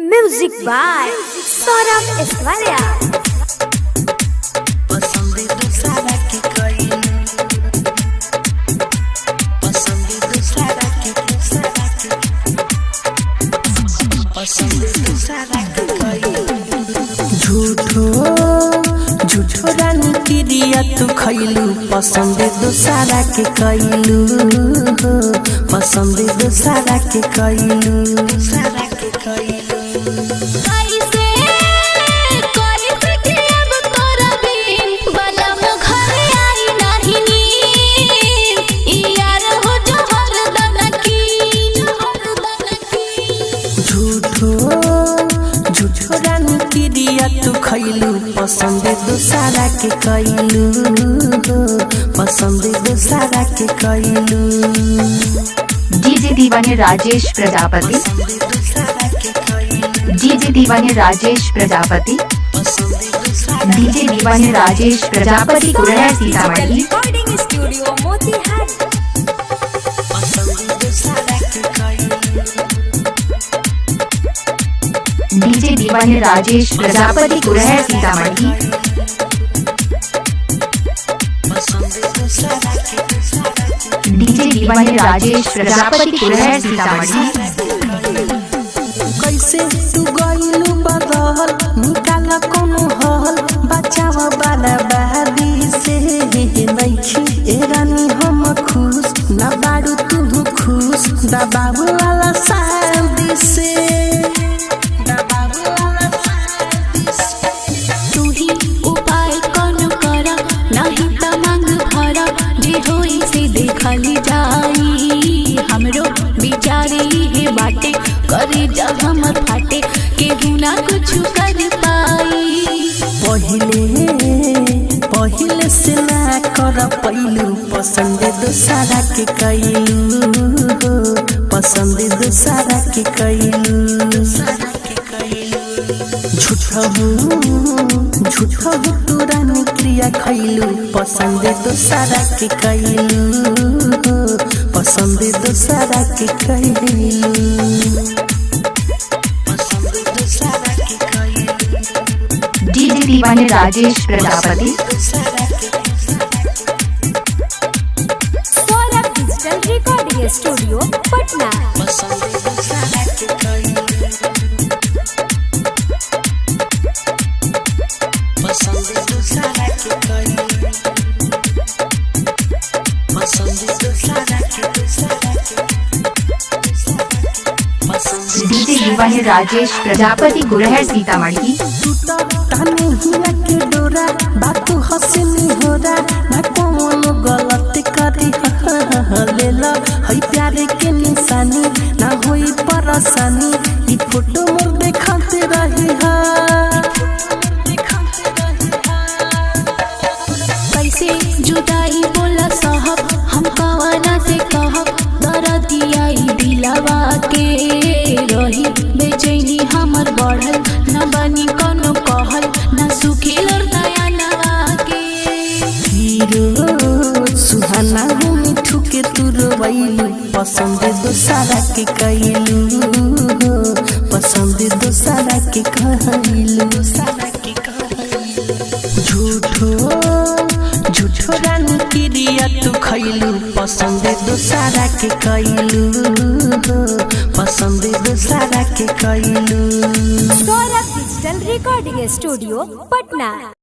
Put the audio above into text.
Music by Saurabh Eswalia. झूठो झूठो रानी तिरिया तू खैलू पसंद दोसारा के कैलू पसंद दोसारा के कैलू झूठो रानी तिरिया तू खैलू पसंद दोसारा के कैलू पसंद दोसारा के कैलू। DJ Deewane Rajesh Prajapati, DJ Deewane Rajesh Prajapati, DJ Deewane Rajesh Prajapati Kuraiya Sitamarhi. Recording Studio Motihari. DJ Deewane Rajesh Prajapati Kuraiya Sitamarhi. DJ Deewane Rajesh Prajapati Kuraiya Sitamarhi. कैसे तू गइलू बदल निकाला कोनो हल बचावा वाला बादी से नइखी ए रानी हम खुश ना बाड़ू तू खुश दबाबू वाला शादी से दबाबू वाला शादी से तू ही उपाय कौन करा नहीं त मांग भरा जे होई से देखली जाई हमरो बिचारी हे बाटे करे जब हम फाटे केहू ना कुछ कर पाई। पहिले से ना कर पैलू पसंद दोसारा के कैलू पसंद दोसारा के कैलू झूठो तू रानी क्रिया खैलू पसंद दोसारा के कैलू पसंद दोसारा के कैलू। DJ Deewane Rajesh Prajapati, Saurabh Digital Recording Studio Patna. DJ Deewane Rajesh Prajapati Kuraiya Sitamarhi. टूटा ताने हिया के डोरा बातू हंसनी होरा ना कोनो गलत करी लेला हई प्यारे के निशानी ना होई परेशानी ई फोटो मोर देखते रही हा कैसे जुदाई बोला साहब हम कवाना से कहब दर्दिया दिलवा के रही बेचैनी हमर बढ़ल न बनी कोनो कहल न सुखी और दया नवा के। हीरो सुहाना मिठू के तू रोइलू पसंद दोसारा के कैलू पसंद दोसारा के कहलू झूठो रानी तिरिया तू खैलू पसंद दोसारा के कैलू पसंद दोसारा के कैलू। Saurabh Digital Recording Studio Patna.